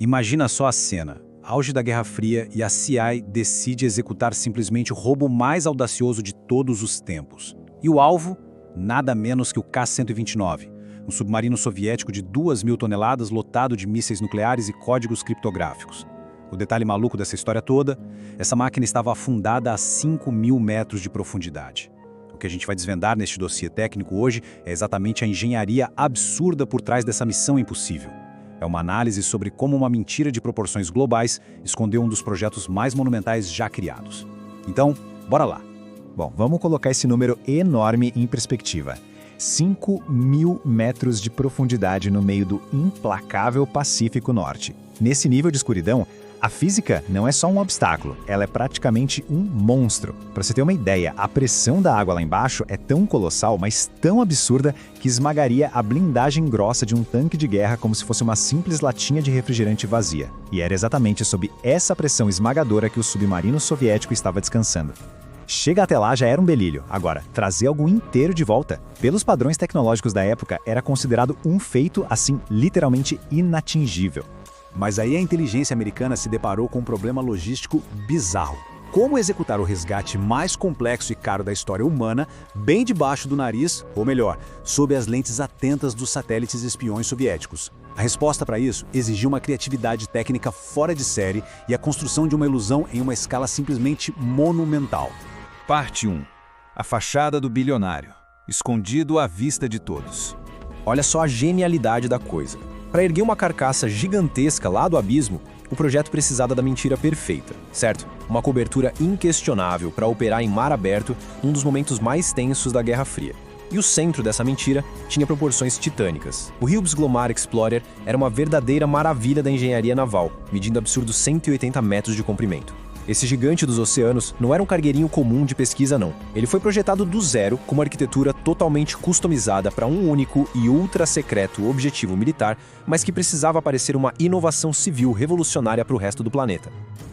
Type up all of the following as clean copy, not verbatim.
Imagina só a cena. Auge da Guerra Fria e a CIA decide executar simplesmente o roubo mais audacioso de todos os tempos. E o alvo? Nada menos que o K-129, um submarino soviético de 2.000 toneladas lotado de mísseis nucleares e códigos criptográficos. O detalhe maluco dessa história toda, essa máquina estava afundada a 5.000 metros de profundidade. O que a gente vai desvendar neste dossiê técnico hoje é exatamente a engenharia absurda por trás dessa missão impossível. É uma análise sobre como uma mentira de proporções globais escondeu um dos projetos mais monumentais já criados. Então, bora lá! Bom, vamos colocar esse número enorme em perspectiva. 5.000 metros de profundidade no meio do implacável Pacífico Norte. Nesse nível de escuridão, a física não é só um obstáculo, ela é praticamente um monstro. Para você ter uma ideia, a pressão da água lá embaixo é tão colossal, mas tão absurda, que esmagaria a blindagem grossa de um tanque de guerra como se fosse uma simples latinha de refrigerante vazia. E era exatamente sob essa pressão esmagadora que o submarino soviético estava descansando. Chega até lá já era um belírio. Agora, trazer algo inteiro de volta, pelos padrões tecnológicos da época, era considerado um feito, assim, literalmente inatingível. Mas aí a inteligência americana se deparou com um problema logístico bizarro. Como executar o resgate mais complexo e caro da história humana bem debaixo do nariz, ou melhor, sob as lentes atentas dos satélites espiões soviéticos? A resposta para isso exigiu uma criatividade técnica fora de série e a construção de uma ilusão em uma escala simplesmente monumental. Parte 1. A fachada do bilionário, escondido à vista de todos. Olha só a genialidade da coisa. Para erguer uma carcaça gigantesca lá do abismo, o projeto precisava da mentira perfeita, certo? Uma cobertura inquestionável para operar em mar aberto num dos momentos mais tensos da Guerra Fria. E o centro dessa mentira tinha proporções titânicas. O Hughes Glomar Explorer era uma verdadeira maravilha da engenharia naval, medindo absurdos 180 metros de comprimento. Esse gigante dos oceanos não era um cargueirinho comum de pesquisa, não. Ele foi projetado do zero com uma arquitetura totalmente customizada para um único e ultra-secreto objetivo militar, mas que precisava parecer uma inovação civil revolucionária para o resto do planeta.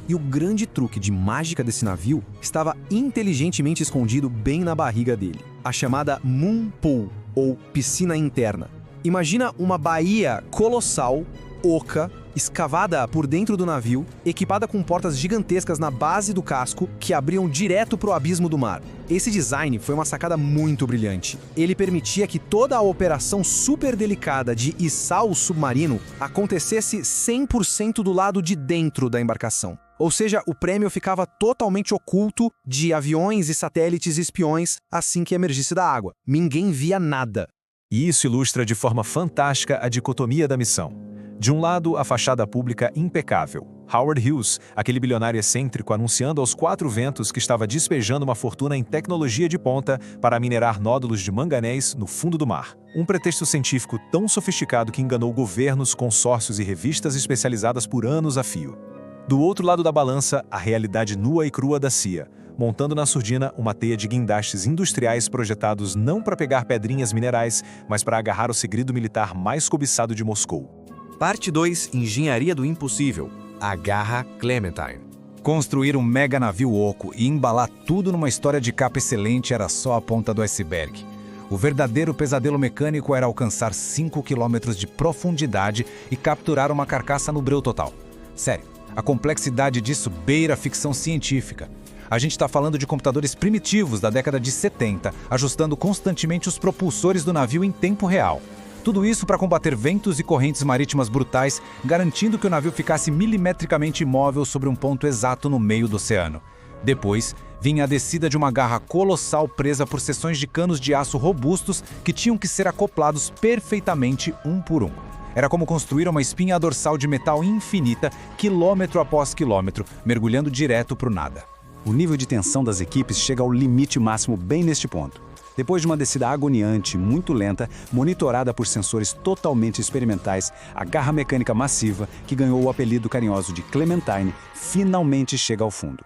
E o grande truque de mágica desse navio estava inteligentemente escondido bem na barriga dele. A chamada Moon Pool, ou piscina interna. Imagina uma baía colossal, oca, escavada por dentro do navio, equipada com portas gigantescas na base do casco que abriam direto para o abismo do mar. Esse design foi uma sacada muito brilhante. Ele permitia que toda a operação super delicada de içar o submarino acontecesse 100% do lado de dentro da embarcação. Ou seja, o prêmio ficava totalmente oculto de aviões e satélites espiões assim que emergisse da água. Ninguém via nada. E isso ilustra de forma fantástica a dicotomia da missão. De um lado, a fachada pública impecável. Howard Hughes, aquele bilionário excêntrico anunciando aos quatro ventos que estava despejando uma fortuna em tecnologia de ponta para minerar nódulos de manganês no fundo do mar. Um pretexto científico tão sofisticado que enganou governos, consórcios e revistas especializadas por anos a fio. Do outro lado da balança, a realidade nua e crua da CIA, montando na surdina uma teia de guindastes industriais projetados não para pegar pedrinhas minerais, mas para agarrar o segredo militar mais cobiçado de Moscou. Parte 2. Engenharia do impossível. A Garra Clementine. Construir um mega navio oco e embalar tudo numa história de capa excelente era só a ponta do iceberg. O verdadeiro pesadelo mecânico era alcançar 5 quilômetros de profundidade e capturar uma carcaça no breu total. Sério, a complexidade disso beira a ficção científica. A gente está falando de computadores primitivos da década de 70, ajustando constantemente os propulsores do navio em tempo real. Tudo isso para combater ventos e correntes marítimas brutais, garantindo que o navio ficasse milimetricamente imóvel sobre um ponto exato no meio do oceano. Depois, vinha a descida de uma garra colossal presa por seções de canos de aço robustos que tinham que ser acoplados perfeitamente um por um. Era como construir uma espinha dorsal de metal infinita, quilômetro após quilômetro, mergulhando direto para o nada. O nível de tensão das equipes chega ao limite máximo bem neste ponto. Depois de uma descida agoniante, muito lenta, monitorada por sensores totalmente experimentais, a garra mecânica massiva, que ganhou o apelido carinhoso de Clementine, finalmente chega ao fundo.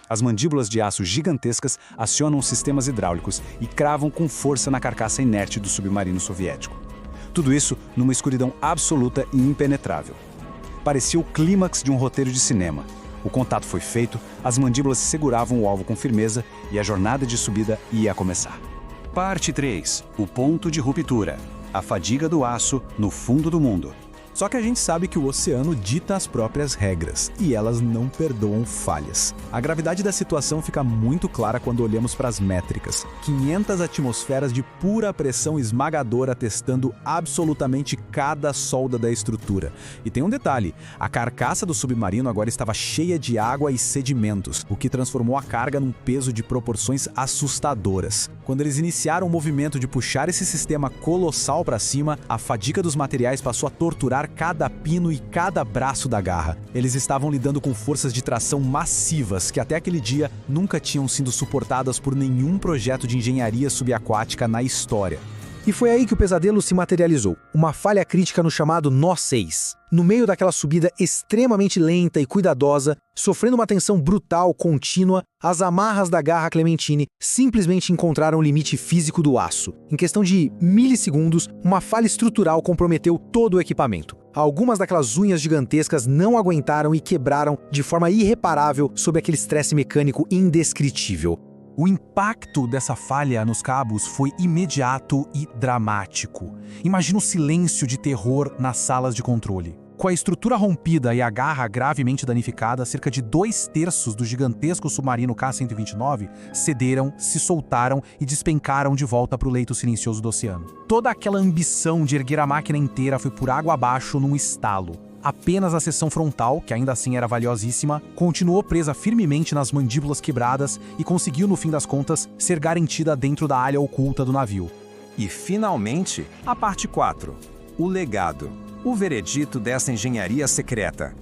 As mandíbulas de aço gigantescas acionam sistemas hidráulicos e cravam com força na carcaça inerte do submarino soviético. Tudo isso numa escuridão absoluta e impenetrável. Parecia o clímax de um roteiro de cinema. O contato foi feito, as mandíbulas seguravam o alvo com firmeza e a jornada de subida ia começar. Parte 3. O ponto de ruptura. A fadiga do aço no fundo do mundo. Só que a gente sabe que o oceano dita as próprias regras, e elas não perdoam falhas. A gravidade da situação fica muito clara quando olhamos para as métricas. 500 atmosferas de pura pressão esmagadora testando absolutamente cada solda da estrutura. E tem um detalhe, a carcaça do submarino agora estava cheia de água e sedimentos, o que transformou a carga num peso de proporções assustadoras. Quando eles iniciaram o movimento de puxar esse sistema colossal para cima, a fadiga dos materiais passou a torturar cada pino e cada braço da garra. Eles estavam lidando com forças de tração massivas que até aquele dia nunca tinham sido suportadas por nenhum projeto de engenharia subaquática na história. E foi aí que o pesadelo se materializou, uma falha crítica no chamado Nó 6. No meio daquela subida extremamente lenta e cuidadosa, sofrendo uma tensão brutal, contínua, as amarras da garra Clementine simplesmente encontraram o limite físico do aço. Em questão de milissegundos, uma falha estrutural comprometeu todo o equipamento. Algumas daquelas unhas gigantescas não aguentaram e quebraram de forma irreparável sob aquele estresse mecânico indescritível. O impacto dessa falha nos cabos foi imediato e dramático. Imagina o silêncio de terror nas salas de controle. Com a estrutura rompida e a garra gravemente danificada, cerca de 2/3 do gigantesco submarino K-129 cederam, se soltaram e despencaram de volta para o leito silencioso do oceano. Toda aquela ambição de erguer a máquina inteira foi por água abaixo num estalo. Apenas a seção frontal, que ainda assim era valiosíssima, continuou presa firmemente nas mandíbulas quebradas e conseguiu, no fim das contas, ser garantida dentro da alha oculta do navio. E, finalmente, a parte 4. O legado. O veredito dessa engenharia secreta.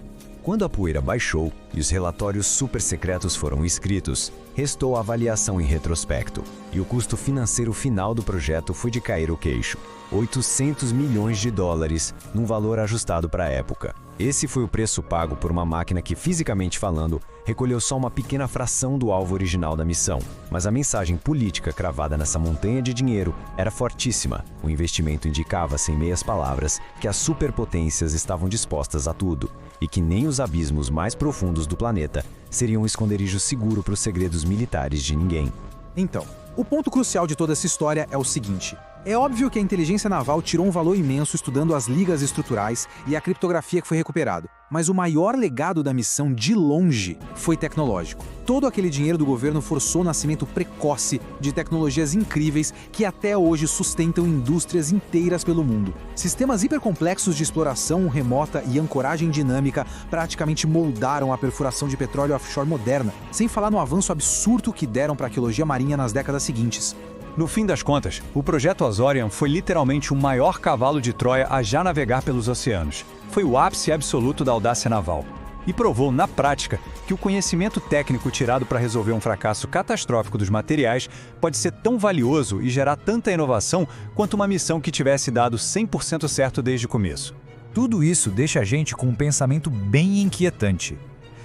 Quando a poeira baixou e os relatórios super secretos foram escritos, restou a avaliação em retrospecto. E o custo financeiro final do projeto foi de cair o queixo. 800 milhões de dólares, num valor ajustado para a época. Esse foi o preço pago por uma máquina que, fisicamente falando, recolheu só uma pequena fração do alvo original da missão. Mas a mensagem política cravada nessa montanha de dinheiro era fortíssima. O investimento indicava, sem meias palavras, que as superpotências estavam dispostas a tudo, e que nem os abismos mais profundos do planeta seriam um esconderijo seguro para os segredos militares de ninguém. Então, o ponto crucial de toda essa história é o seguinte. É óbvio que a inteligência naval tirou um valor imenso estudando as ligas estruturais e a criptografia que foi recuperado. Mas o maior legado da missão, de longe, foi tecnológico. Todo aquele dinheiro do governo forçou o nascimento precoce de tecnologias incríveis que até hoje sustentam indústrias inteiras pelo mundo. Sistemas hipercomplexos de exploração remota e ancoragem dinâmica praticamente moldaram a perfuração de petróleo offshore moderna, sem falar no avanço absurdo que deram para a arqueologia marinha nas décadas seguintes. No fim das contas, o projeto Azorian foi literalmente o maior cavalo de Troia a já navegar pelos oceanos. Foi o ápice absoluto da audácia naval. E provou, na prática, que o conhecimento técnico tirado para resolver um fracasso catastrófico dos materiais pode ser tão valioso e gerar tanta inovação quanto uma missão que tivesse dado 100% certo desde o começo. Tudo isso deixa a gente com um pensamento bem inquietante.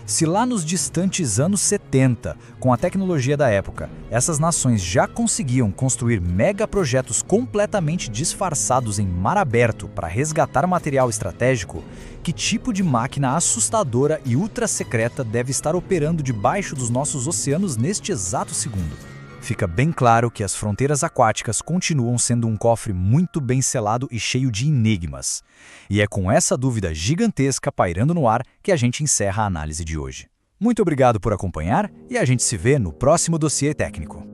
Se lá nos distantes anos 70, com a tecnologia da época, essas nações já conseguiam construir megaprojetos completamente disfarçados em mar aberto para resgatar material estratégico, que tipo de máquina assustadora e ultra secreta deve estar operando debaixo dos nossos oceanos neste exato segundo? Fica bem claro que as fronteiras aquáticas continuam sendo um cofre muito bem selado e cheio de enigmas. E é com essa dúvida gigantesca pairando no ar que a gente encerra a análise de hoje. Muito obrigado por acompanhar e a gente se vê no próximo Dossiê Técnico.